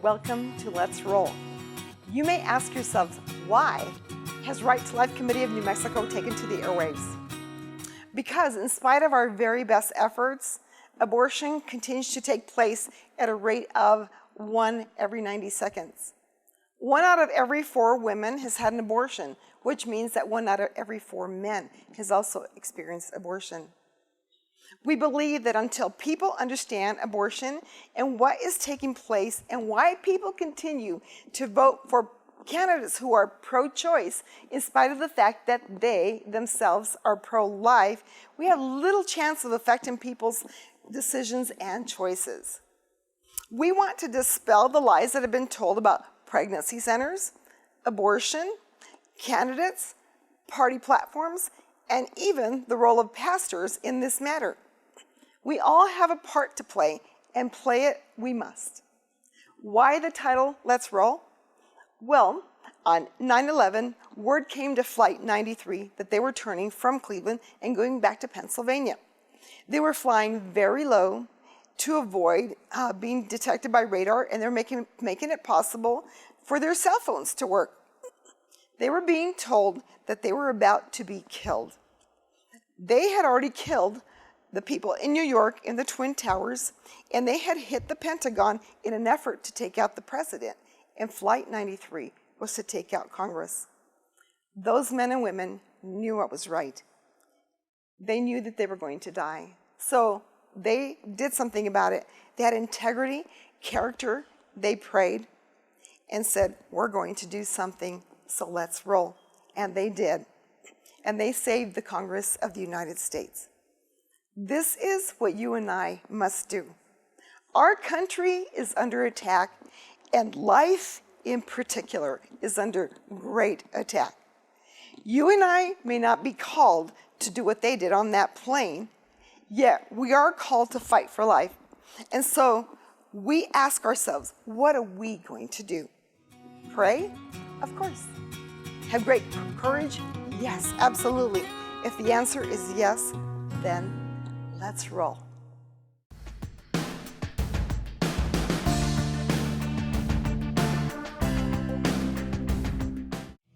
welcome to Let's Roll. You may ask yourselves, why has Right to Life Committee of New Mexico taken to the airwaves? Because in spite of our very best efforts, abortion continues to take place at a rate of 1 every 90 seconds. 1 out of every 4 women has had an abortion, which means that 1 out of every 4 men has also experienced abortion. We believe that until people understand abortion and what is taking place and why people continue to vote for candidates who are pro-choice, in spite of the fact that they themselves are pro-life, we have little chance of affecting people's decisions and choices. We want to dispel the lies that have been told about pregnancy centers, abortion, candidates, party platforms, and even the role of pastors in this matter. We all have a part to play, and play it we must. Why the title, Let's Roll? Well, on 9/11, word came to Flight 93 that they were turning from Cleveland and going back to Pennsylvania. They were flying very low to avoid being detected by radar, and they're making it possible for their cell phones to work. They were being told that they were about to be killed. They had already killed the people in New York in the Twin Towers, and they had hit the Pentagon in an effort to take out the president. And Flight 93 was to take out Congress. Those men and women knew what was right. They knew that they were going to die. So they did something about it. They had integrity, character. They prayed and said, we're going to do something, so let's roll. And they did. And they saved the Congress of the United States. This is what you and I must do. Our country is under attack, and life in particular is under great attack. You and I may not be called to do what they did on that plane, yet we are called to fight for life. And so we ask ourselves, what are we going to do? Pray? Of course. Have great courage? Yes, absolutely. If the answer is yes, then let's roll.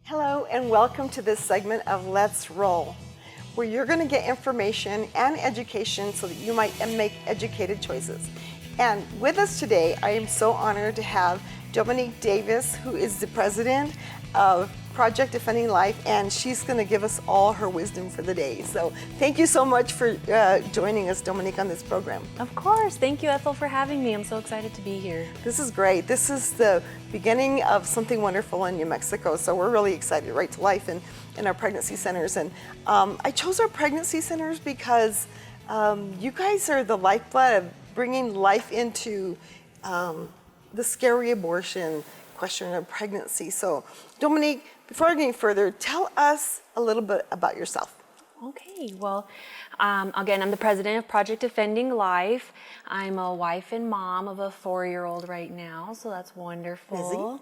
Hello and welcome to this segment of Let's Roll, where you're going to get information and education so that you might make educated choices. And with us today, I am so honored to have Dominique Davis, who is the president of Project Defending Life, and she's going to give us all her wisdom for the day. So thank you so much for joining us, Dominique, on this program. Of course. Thank you, Ethel, for having me. I'm so excited to be here. This is great. This is the beginning of something wonderful in New Mexico, so we're really excited. Right to Life and in our pregnancy centers. And I chose our pregnancy centers because you guys are the lifeblood of bringing life into the scary abortion question of pregnancy. So, Dominique, before I go any further, tell us a little bit about yourself. Okay, well, again, I'm the president of Project Defending Life. I'm a wife and mom of a 4-year-old right now, so that's wonderful.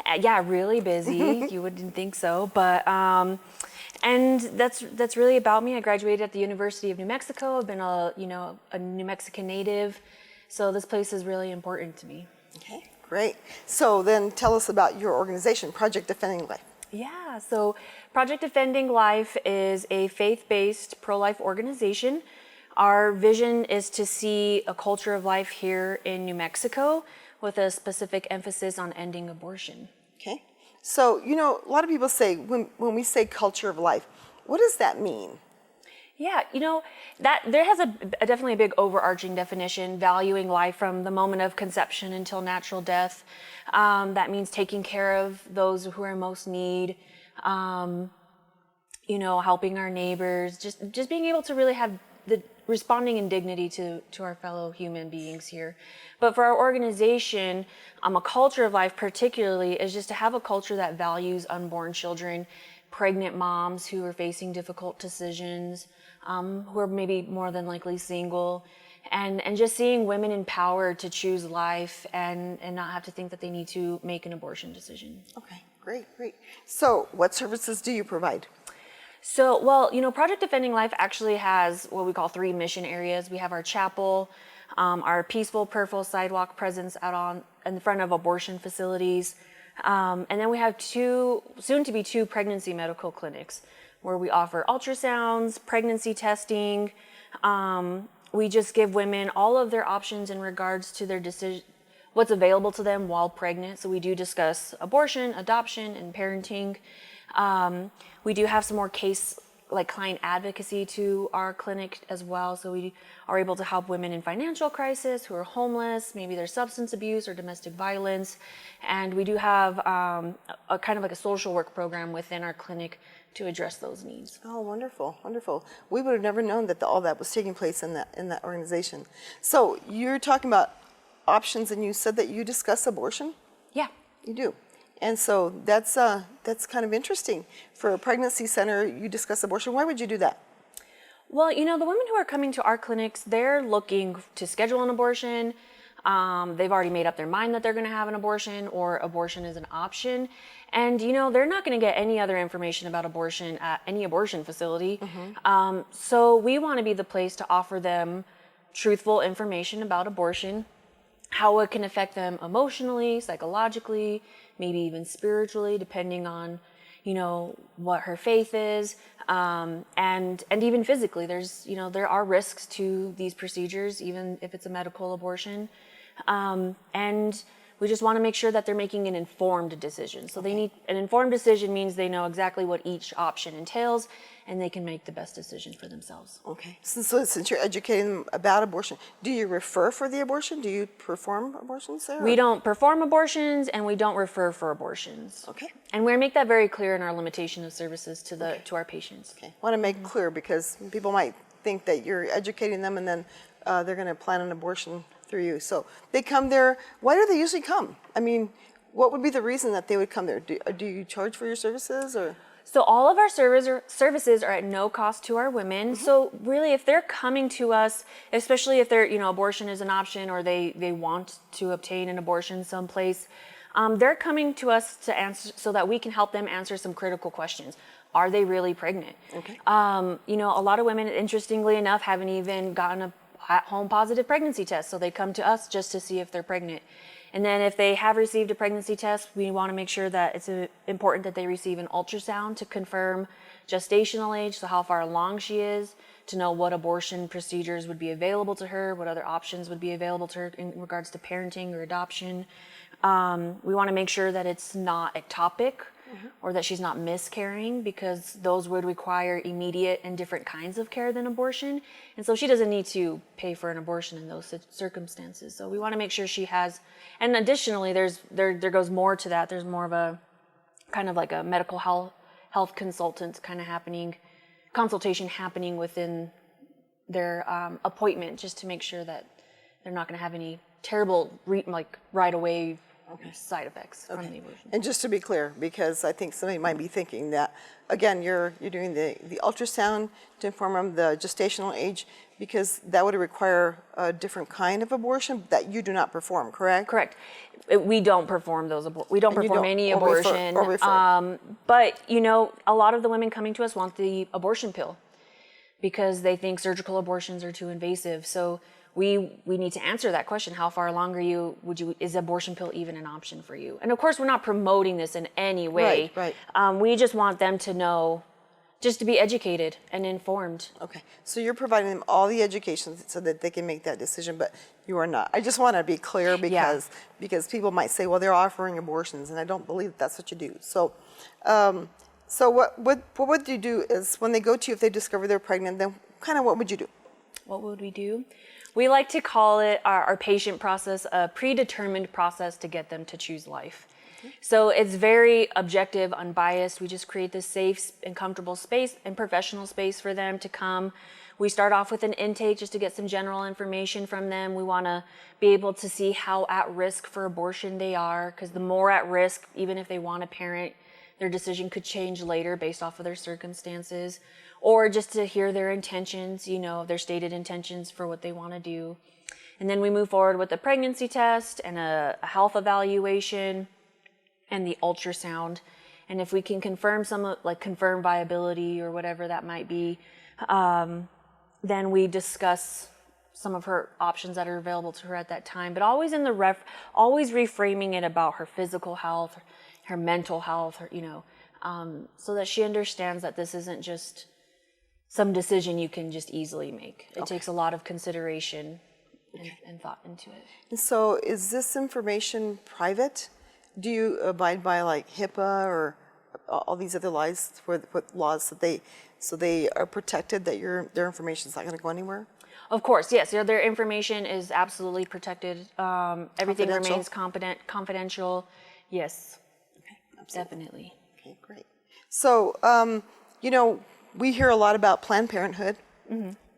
Busy? Yeah, really busy. You wouldn't think so, but and that's really about me. I graduated at the University of New Mexico. I've been a New Mexican native, so this place is really important to me. Okay, great. So then tell us about your organization, Project Defending Life. Yeah, so Project Defending Life is a faith-based pro-life organization. Our vision is to see a culture of life here in New Mexico with a specific emphasis on ending abortion. Okay. So, a lot of people say, when we say culture of life, what does that mean? Yeah, that there has definitely a big overarching definition, valuing life from the moment of conception until natural death. That means taking care of those who are in most need, helping our neighbors, just being able to really have the responding in dignity to our fellow human beings here. But for our organization, a culture of life particularly is just to have a culture that values unborn children, pregnant moms who are facing difficult decisions, who are maybe more than likely single, and just seeing women empowered to choose life and not have to think that they need to make an abortion decision. Okay, great. So what services do you provide? So, well, Project Defending Life actually has what we call 3 mission areas. We have our chapel, our peaceful, purple sidewalk presence out in front of abortion facilities. And then we have soon to be 2 pregnancy medical clinics where we offer ultrasounds, pregnancy testing. We just give women all of their options in regards to their decision, what's available to them while pregnant. So we do discuss abortion, adoption, and parenting. We do have some more client advocacy to our clinic as well. So we are able to help women in financial crisis who are homeless, maybe there's substance abuse or domestic violence. And we do have a kind of like a social work program within our clinic to address those needs. Oh, wonderful, wonderful. We would have never known that all that was taking place in that organization. So you're talking about options, and you said that you discuss abortion? Yeah. You do. And so that's kind of interesting. For a pregnancy center, you discuss abortion. Why would you do that? Well, the women who are coming to our clinics, they're looking to schedule an abortion. They've already made up their mind that they're going to have an abortion, or abortion is an option. And, they're not going to get any other information about abortion at any abortion facility. Mm-hmm. So we want to be the place to offer them truthful information about abortion, how it can affect them emotionally, psychologically, maybe even spiritually, depending on, what her faith is, and even physically. There are risks to these procedures, even if it's a medical abortion. And we just want to make sure that they're making an informed decision. So they need an informed decision means they know exactly what each option entails, and they can make the best decision for themselves. Okay. So since you're educating them about abortion, do you refer for the abortion? Do you perform abortions there? We don't perform abortions, and we don't refer for abortions. Okay. And we make that very clear in our limitation of services to our patients. Okay. I want to make clear, because people might think that you're educating them and then they're going to plan an abortion through you. So they come there. Why do they usually come? I mean, what would be the reason that they would come there? Do you charge for your services, or? So all of our services are at no cost to our women. Mm-hmm. So really, if they're coming to us, especially if they're, abortion is an option, or they want to obtain an abortion someplace, they're coming to us to answer so that we can help them answer some critical questions. Are they really pregnant? Okay. A lot of women, interestingly enough, haven't even gotten a at-home positive pregnancy test. So they come to us just to see if they're pregnant. And then if they have received a pregnancy test, we want to make sure that it's important that they receive an ultrasound to confirm gestational age, so how far along she is, to know what abortion procedures would be available to her, what other options would be available to her in regards to parenting or adoption. We want to make sure that it's not ectopic, or that she's not miscarrying, because those would require immediate and different kinds of care than abortion. And so she doesn't need to pay for an abortion in those circumstances. So we want to make sure she has, and additionally, there goes more to that. There's more of a kind of like a medical health consultant kind of consultation happening within their appointment, just to make sure that they're not going to have any terrible right away side effects from the abortion. And just to be clear, because I think somebody might be thinking that, again, you're doing the ultrasound to inform them the gestational age, because that would require a different kind of abortion that you do not perform, correct? Correct. We don't perform those. We don't perform any abortion. Refer. But a lot of the women coming to us want the abortion pill, because they think surgical abortions are too invasive. So we need to answer that question. How far along are you? Is abortion pill even an option for you? And of course, we're not promoting this in any way. Right. We just want them to know, just to be educated and informed. Okay. So you're providing them all the education so that they can make that decision, but you are not. I just want to be clear, because people might say, well, they're offering abortions, and I don't believe that's what you do. So what would you do is, when they go to you, if they discover they're pregnant, then kind of what would you do? What would we do? We like to call it our patient process, a predetermined process to get them to choose life. Okay. So it's very objective, unbiased. We just create this safe and comfortable space and professional space for them to come. We start off with an intake just to get some general information from them. We want to be able to see how at risk for abortion they are, because the more at risk, even if they want a parent, their decision could change later based off of their circumstances. Or just to hear their intentions, their stated intentions for what they want to do. And then we move forward with the pregnancy test and a health evaluation and the ultrasound. And if we can confirm confirm viability or whatever that might be, then we discuss some of her options that are available to her at that time. But always always reframing it about her physical health, her mental health, so that she understands that this isn't just some decision you can just easily make. It takes a lot of consideration and thought into it. And so is this information private? Do you abide by like HIPAA or all these other laws that they are protected, that their information is not going to go anywhere? Of course, yes. Their information is absolutely protected. Everything remains confidential. Yes, definitely. Okay, great. So, we hear a lot about Planned Parenthood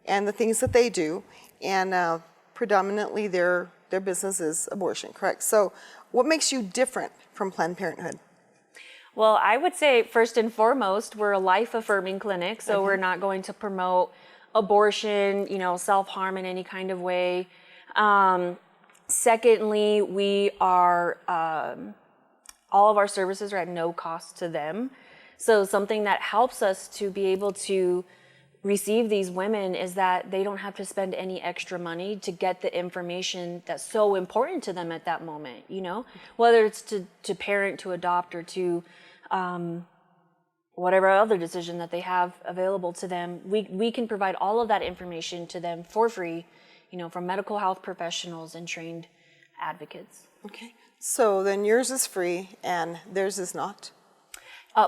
and the things that they do, and predominantly their business is abortion, correct? So what makes you different from Planned Parenthood? Well, I would say first and foremost, we're a life-affirming clinic, so we're not going to promote abortion, self-harm in any kind of way. Secondly, we are, all of our services are at no cost to them. So something that helps us to be able to receive these women is that they don't have to spend any extra money to get the information that's so important to them at that moment, whether it's to parent, to adopt, or to whatever other decision that they have available to them. We can provide all of that information to them for free, from medical health professionals and trained advocates. Okay. So then yours is free and theirs is not?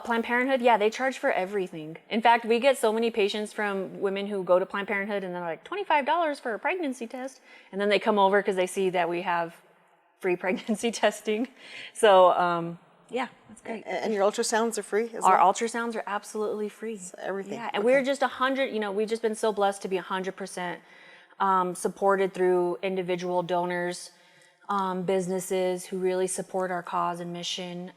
Planned Parenthood, yeah, they charge for everything. In fact, we get so many patients from women who go to Planned Parenthood and they're like, $25 for a pregnancy test. And then they come over because they see that we have free pregnancy testing. So, yeah, that's great. And your ultrasounds are free as well? Our ultrasounds are absolutely free. So everything. Yeah, and we're just 100, we've just been so blessed to be 100% supported through individual donors, businesses who really support our cause and mission.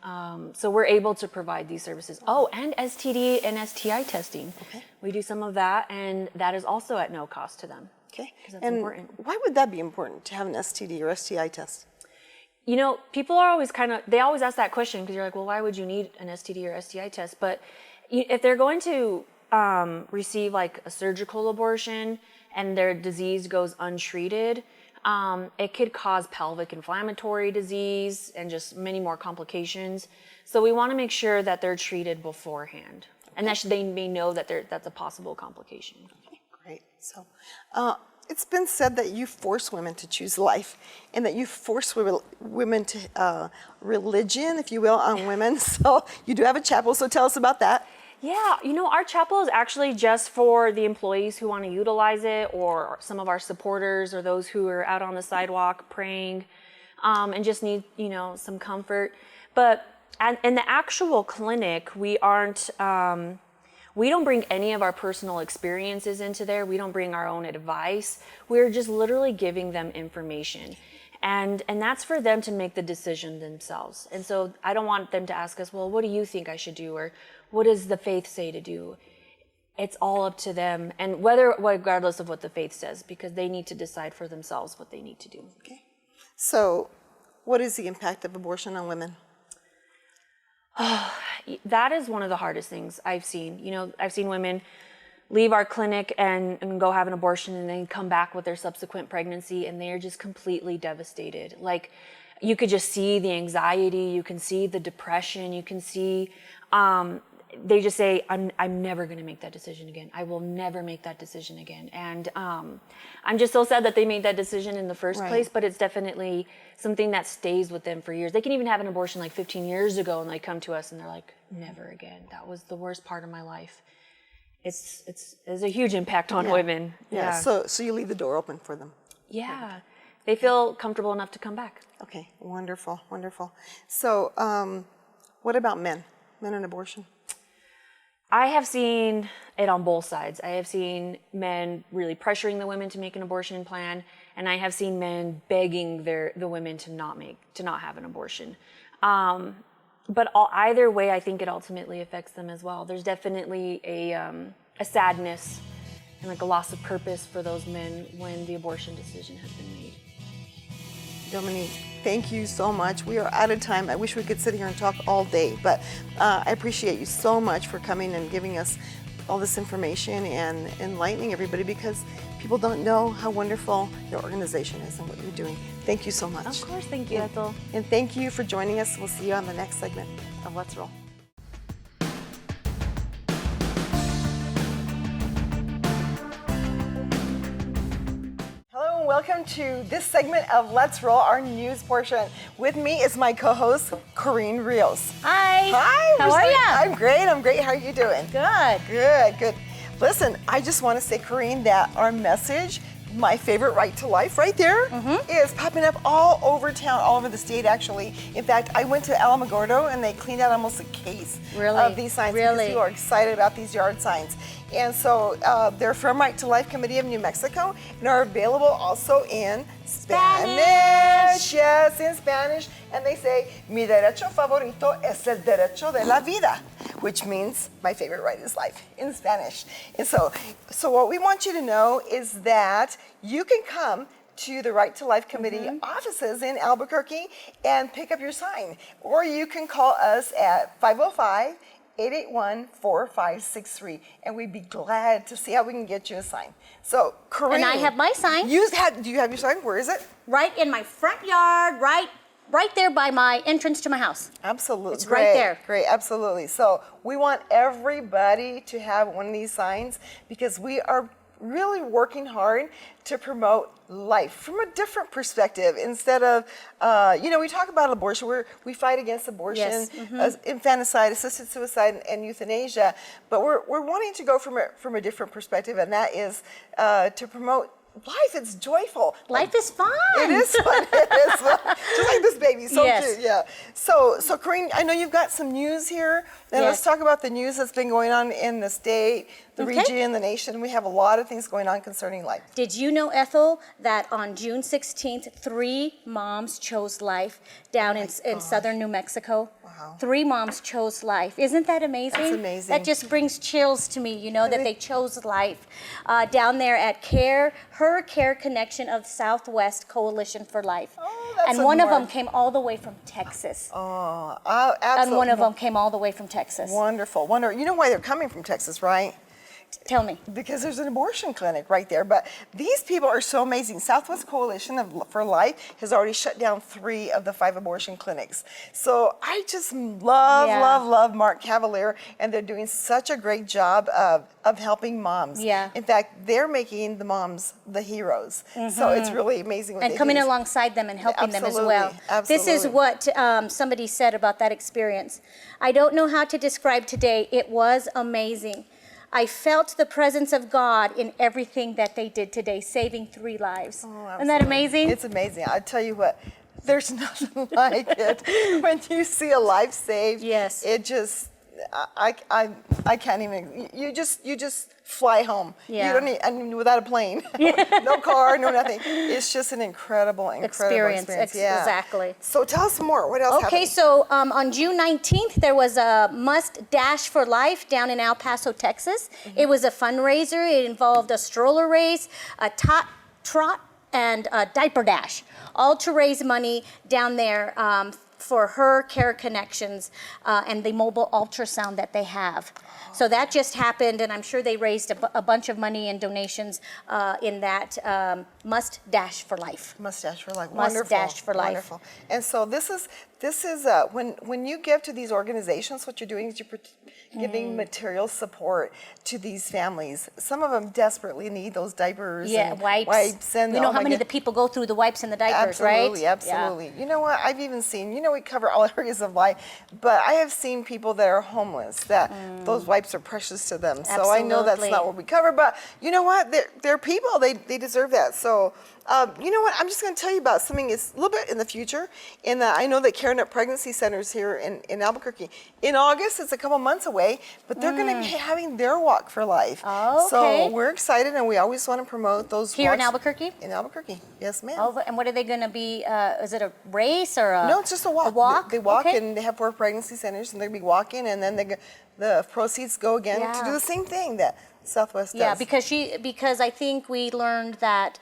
So we're able to provide these services. Oh, and STD and STI testing. Okay. We do some of that, and that is also at no cost to them. Okay. Because that's important. Why would that be important, to have an STD or STI test? People are always they always ask that question because you're like, well, why would you need an STD or STI test? But if they're going to receive like a surgical abortion and their disease goes untreated, it could cause pelvic inflammatory disease and just many more complications. So we want to make sure that they're treated beforehand, and that they may know that that's a possible complication. Okay, great. So it's been said that you force women to choose life, and that you force women to religion, if you will, on women. So you do have a chapel, so tell us about that. Yeah, our chapel is actually just for the employees who want to utilize it, or some of our supporters, or those who are out on the sidewalk praying and just need, some comfort. But in the actual clinic, we don't bring any of our personal experiences into there. We don't bring our own advice. We're just literally giving them information. And that's for them to make the decision themselves. And so I don't want them to ask us, well, what do you think I should do? Or what does the faith say to do? It's all up to them, and regardless of what the faith says, because they need to decide for themselves what they need to do. Okay. So what is the impact of abortion on women? That is one of the hardest things I've seen. I've seen women leave our clinic and go have an abortion and then come back with their subsequent pregnancy, and they are just completely devastated. Like, you could just see the anxiety, you can see the depression, you can see, they just say, I'm never going to make that decision again. I will never make that decision again. And I'm just so sad that they made that decision in the first place, but it's definitely something that stays with them for years. They can even have an abortion like 15 years ago, and they come to us and they're like, never again. That was the worst part of my life. It's a huge impact on women. Yeah. So you leave the door open for them. Yeah. They feel comfortable enough to come back. Okay. Wonderful. Wonderful. So what about men and abortion? I have seen it on both sides. I have seen men really pressuring the women to make an abortion plan, and I have seen men begging the women to not have an abortion. But either way, I think it ultimately affects them as well. There's definitely a sadness and like a loss of purpose for those men when the abortion decision has been made. Dominique, thank you so much. We are out of time. I wish we could sit here and talk all day, but I appreciate you so much for coming and giving us all this information and enlightening everybody, because people don't know how wonderful your organization is and what you're doing. Thank you so much. Of course, thank you, Ethel. And thank you for joining us. We'll see you on the next segment of Let's Roll. Hello and welcome to this segment of Let's Roll, our news portion. With me is my co-host, Corinne Rios. Hi. Hi. How are you? I'm great. How are you doing? Good. Good. Listen, I just want to say, Corinne, that our message, my favorite right to life right there, is popping up all over town, all over the state, actually. In fact, I went to Alamogordo and they cleaned out almost a case of these signs because people are excited about these yard signs. And so they're from Right to Life Committee of New Mexico and are available also in Spanish. Yes, in Spanish. And they say, mi derecho favorito es el derecho de la vida, which means my favorite right is life in Spanish. And so what we want you to know is that you can come to the Right to Life Committee offices in Albuquerque and pick up your sign. Or you can call us at 505-881-4563, and we'd be glad to see how we can get you a sign. So, Corinne. And I have my sign. Do you have your sign? Where is it? Right in my front yard, right there by my entrance to my house. Absolutely. It's right there. Great, absolutely. So we want everybody to have one of these signs because we are really working hard to promote life from a different perspective. Instead of, we talk about abortion, we fight against abortion, infanticide, assisted suicide, and euthanasia, but we're wanting to go from a different perspective, and that is to promote life. It's joyful. Life is fun. It is fun. It is fun. Just like this baby. So Yes. cute. Yeah. So Corinne, I know you've got some news here. And let's talk about the news that's been going on in the state, the region, the nation. We have a lot of things going on concerning life. Did you know, Ethel, that on June 16th, 3 moms chose life down in southern New Mexico? Wow. 3 moms chose life. Isn't that amazing? That's amazing. That just brings chills to me, that they chose life. Down there at Her Care Connection of Southwest Coalition for Life. Oh, that's and one of them came all the way from Texas. Oh, absolutely. And one of them came all the way from Texas. Wonderful. You know why they're coming from Texas, right? Tell me. Because there's an abortion clinic right there. But these people are so amazing. Southwest Coalition for Life has already shut down 3 of the 5 abortion clinics. So I just love Mark Cavalier, and they're doing such a great job of helping moms. Yeah. In fact, they're making the moms the heroes. So it's really amazing what And they coming do. alongside them and helping them as Absolutely, well. absolutely. This is what somebody said about that experience. I don't know how to describe today. It was amazing. I felt the presence of God in everything that they did today, saving 3 lives. Oh, Isn't that amazing? It's amazing. I tell you what, there's nothing like it. When you see a life saved, Yes. it just, I can't even. You just fly home. Yeah. You don't need, without a plane, no car, no nothing. It's just an incredible experience. Yeah. Exactly. So tell us more. What else Okay, happened? so on June 19th, there was a Must Dash for Life down in El Paso, Texas. It was a fundraiser. It involved a stroller race, a trot, and a diaper dash, all to raise money down there for Her Care Connections and the mobile ultrasound that they have. So that just happened, and I'm sure they raised a bunch of money and donations in that Must Dash for Life. Mustache for Life. Must Wonderful. Dash for Life. Wonderful. And so this is when you give to these organizations, what you're doing is you're giving material support to these families. Some of them desperately need those diapers. Yeah, and wipes. And We know how many of the people go through the wipes and the diapers, right? Absolutely. Yeah. You know what? I've even seen. We cover all areas of life, but I have seen people that are homeless that those wipes are precious to them. So I know that's Absolutely. not what we cover, but you know what? They're people. They deserve that. So. You know what? I'm just going to tell you about something that's a little bit in the future. I know that CareNet Pregnancy Centers here in Albuquerque. In August, it's a couple months away, but they're going to be having their Walk for Life. Oh, So okay. we're excited, and we always want to promote those Here in walks. Albuquerque? In Albuquerque, yes, ma'am. Oh, and what are they going to be? Is it a race or a? No, it's just a walk. A walk? They walk, Okay. and they have 4 pregnancy centers, and they'll be walking, and then the proceeds go again to do the same thing. That Southwest does. Yeah, because I think we learned that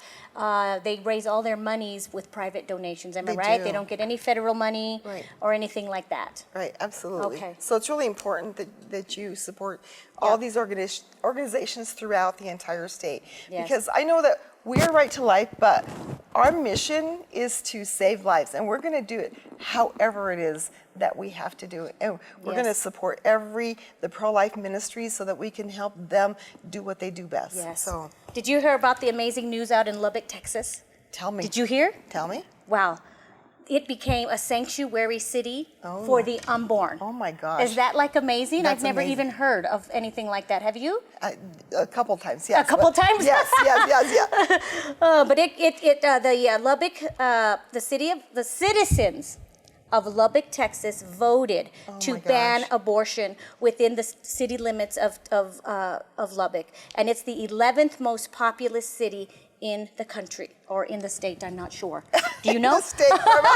they raise all their monies with private donations. Am I They right? do. They don't get any federal money Right. or anything like that. Right, absolutely. Okay. So it's really important that you support all these organizations throughout the entire state. Yes. Because I know that we are Right to Life, but our mission is to save lives, and we're going to do it however it is that we have to do it. And we're going to Yes. support the pro-life ministries so that we can help them do what they do best. Yes. So Did you hear about the amazing news out in Lubbock, Texas? tell me. Did you hear? Tell me. Wow. It became a sanctuary city Oh for my- the unborn. Oh my gosh. Is that like amazing? That's I've never amazing. even heard of anything like that. Have you? A couple times, yes. A couple but- times? Yes, yes. But the Lubbock, the citizens of Lubbock, Texas, voted to my ban gosh. abortion within the city limits of Lubbock, and it's the 11th most populous city in the country or in the state. I'm not sure. Do you know? In the state, probably.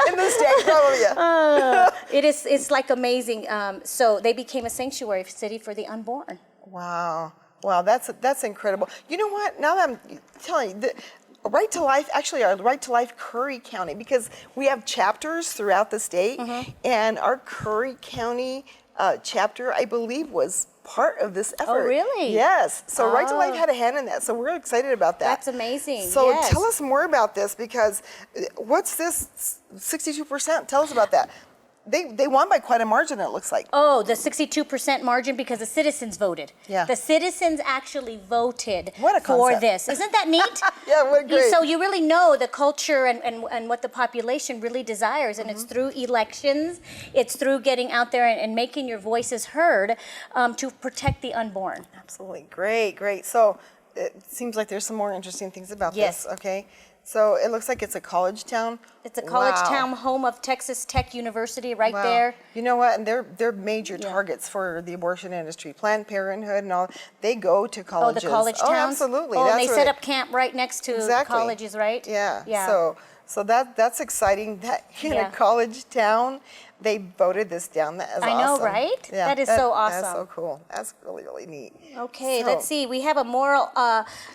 in the state, probably, yeah. It's like amazing. So they became a sanctuary city for the unborn. Wow, that's incredible. You know what? Now that I'm telling you, the Right to Life, actually our Right to Life Curry County, because we have chapters throughout the state, and our Curry County chapter, I believe, was part of this effort. really? Yes. So Right to Life Oh. had a hand in that. So we're excited about that. That's amazing. So Yes. tell us more about this, because what's this 62%? Tell us about that. They won by quite a margin, it looks like. Oh, the 62% margin because the citizens voted. Yeah. The citizens actually voted What a for concept. this. Isn't that neat? Yeah, what great. So you really know the culture and what the population really desires. And it's through elections, it's through getting out there and making your voices heard to protect the unborn. Absolutely. Great. So it seems like there's some more interesting things about Yes. this, okay? So it looks like it's a college town. It's a college Wow. town, home of Texas Tech University right Wow. there. You know what? And they're major targets for the abortion industry. Planned Parenthood and all. They go to Oh, colleges. the college towns? Oh, absolutely. Oh, and That's they where set up camp right next to Exactly. colleges, right? Yeah. Yeah. So that's exciting. That in Yeah. a college town, they voted this down. That is I know, awesome. right? Yeah, That is so That's awesome. so cool. That's really neat. Okay, So- let's see. We have a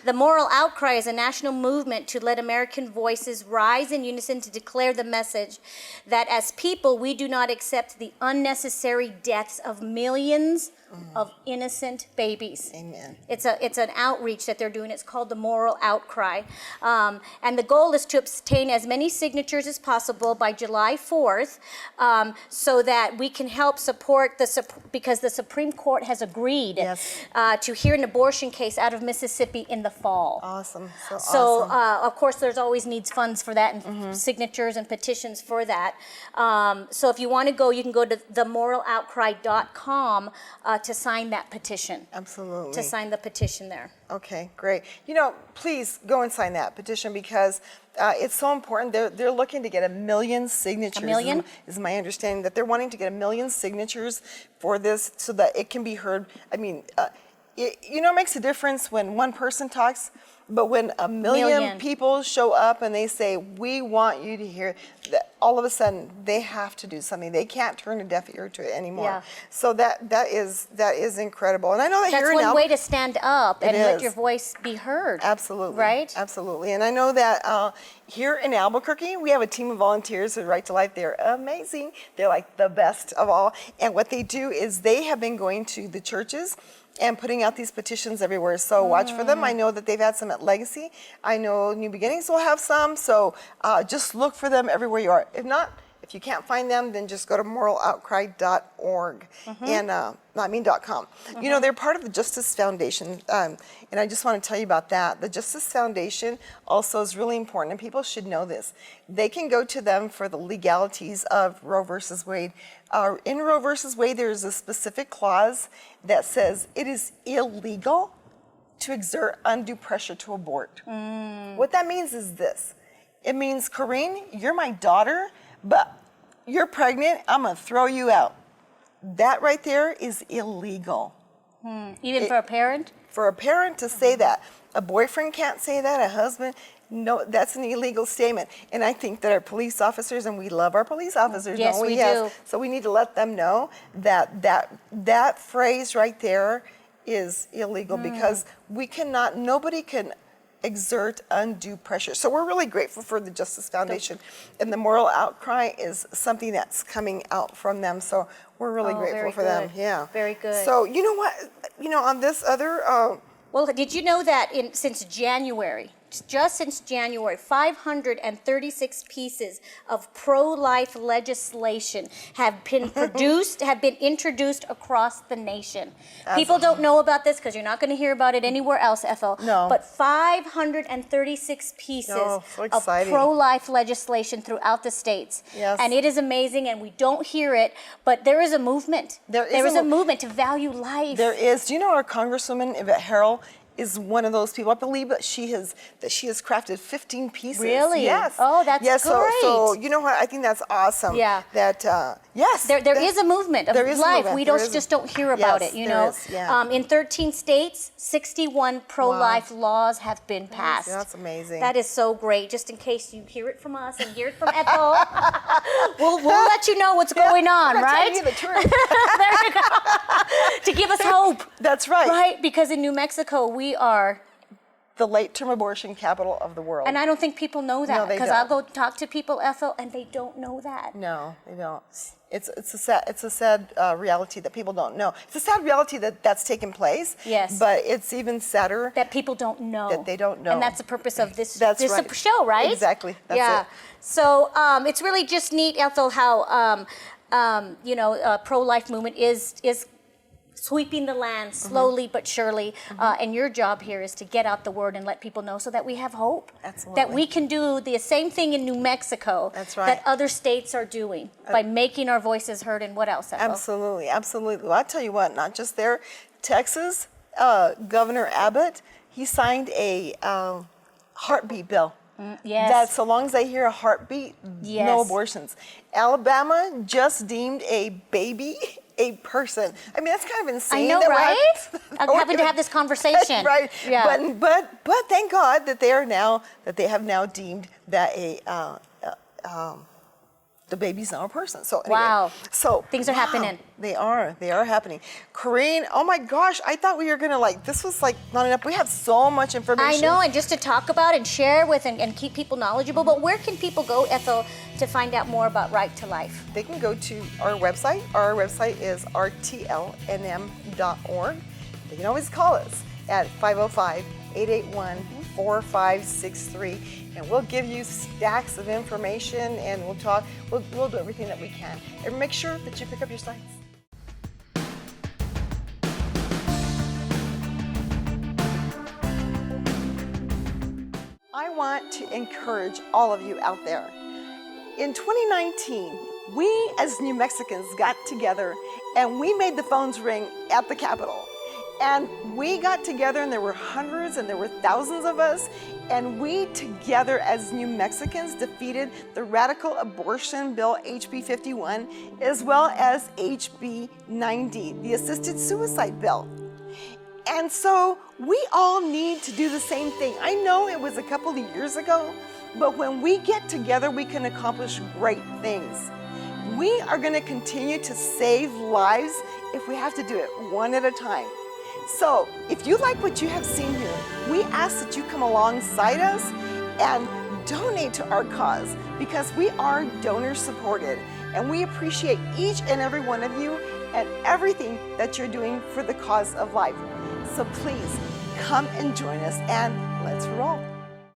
the moral outcry is a national movement to let American voices rise in unison to declare the message that as people, we do not accept the unnecessary deaths of millions of innocent babies. Amen. It's an outreach that they're doing. It's called the Moral Outcry. And the goal is to obtain as many signatures as possible by July 4th so that we can help support because the Supreme Court has agreed Yes. to hear an abortion case out of Mississippi in the fall. Awesome. So So, awesome. of course, there's always needs funds for that and signatures and petitions for that. So if you want to go, you can go to themoraloutcry.com to sign that petition. Absolutely. To sign the petition there. Okay, great. You know, please go and sign that petition because it's so important. They're looking to get 1 million signatures. A million? Is my understanding that they're wanting to get 1 million signatures for this so that it can be heard. I mean, it makes a difference when one person talks, but when a million people show up and they say, we want you to hear, that all of a sudden they have to do something. They can't turn a deaf ear to it anymore. Yeah. So that is incredible. And I know that That's here in one way to stand up and let is. your voice be heard. Absolutely. Right? Absolutely. And I know that here in Albuquerque, we have a team of volunteers at Right to Life. They're amazing. They're like the best of all. And what they do is they have been going to the churches and putting out these petitions everywhere. So watch for them. I know that they've had some at Legacy. I know New Beginnings will have some. So just look for them everywhere you are. If not, if you can't find them, then just go to moraloutcry.org and .com. You know, they're part of the Justice Foundation, and I just want to tell you about that. The Justice Foundation also is really important, and people should know this. They can go to them for the legalities of Roe versus Wade. In Roe versus Wade, there is a specific clause that says it is illegal to exert undue pressure to abort. What that means is this. It means, Corinne, you're my daughter, but you're pregnant, I'm going to throw you out. That right there is illegal. Even for a parent? For a parent to say that. A boyfriend can't say that, a husband, no, that's an illegal statement. And I think that our police officers, and we love our police officers, Yes, don't we? we do. So we need to let them know that that phrase right there is illegal because we cannot, nobody can exert undue pressure. So we're really grateful for the Justice Foundation, and the moral outcry is something that's coming out from them. So we're really grateful very for them. good. Yeah. Very good. So you know what? You know, on this other, Well, did you know that since January, just since January, 536 pieces of pro-life legislation have been introduced across the nation. People don't know about this because you're not going to hear about it anywhere else, Ethel. No. But 536 pieces Oh, so of exciting. pro-life legislation throughout the states. Yes. And it is amazing, and we don't hear it, but there is a movement. There is a movement to value life. there is. Do you know our Congresswoman Yvette Harrell is one of those people? I believe that she has crafted 15 pieces. Really? Yes. Oh, that's yes, great. So you know what? I think that's awesome. Yeah. That yes. There is a movement of there is a life. movement. We There don't is just don't hear about yes, it, you there know. is, yeah. In 13 states, 61 pro-life laws have been passed. That's amazing. That is so great. Just in case you hear it from us and hear it from Ethel, we'll let you know what's going on, I'm right? telling you the truth. There you go. To give us hope, That's right. right? Because in New Mexico, we are. The late-term abortion capital of the world. And I don't think people know that No, they because I'll don't. go talk to people, Ethel, and they don't know that. No, they don't. It's a sad reality that people don't know. It's a sad reality that's taken place. Yes. But it's even sadder That people don't know. that they don't know. And that's the purpose of this, That's this right. show, right? Exactly. That's yeah. it. So it's really just neat, Ethel, how pro-life movement is sweeping the land slowly but surely. And your job here is to get out the word and let people know so that we have hope. Absolutely. That we can do the same thing in New Mexico That's right. that other states are doing by making our voices heard. And what else, Ethel? Absolutely, absolutely. Well, I tell you what, not just there, Texas, Governor Abbott, he signed a heartbeat bill. Yes. That so long as they hear a heartbeat, Yes. no abortions. Alabama just deemed a baby a person. I mean, that's kind of insane. I know, that we're right? I'm we're having to have this conversation. Right. Yeah. But thank God that they have now deemed that the baby's now a person. So anyway, Wow. So Things are happening. They are happening. Corinne, oh my gosh, I thought we were gonna this was not enough. We have so much information. I know, and just to talk about and share with and keep people knowledgeable. But where can people go, Ethel, to find out more about Right to Life? They can go to our website. Our website is RTLNM.org. They can always call us at 505-881-4563, and we'll give you stacks of information, and we'll talk. We'll do everything that we can, and make sure that you pick up your signs. I want to encourage all of you out there. In 2019, we as New Mexicans got together and we made the phones ring at the Capitol. And we got together, and there were hundreds and there were thousands of us, and we together as New Mexicans defeated the radical abortion bill HB 51 as well as HB 90, the assisted suicide bill. And so we all need to do the same thing. I know it was a couple of years ago, but when we get together, we can accomplish great things. We are going to continue to save lives if we have to do it one at a time. So if you like what you have seen here, we ask that you come alongside us and donate to our cause, because we are donor supported, and we appreciate each and every one of you and everything that you're doing for the cause of life. So please come and join us, and let's roll.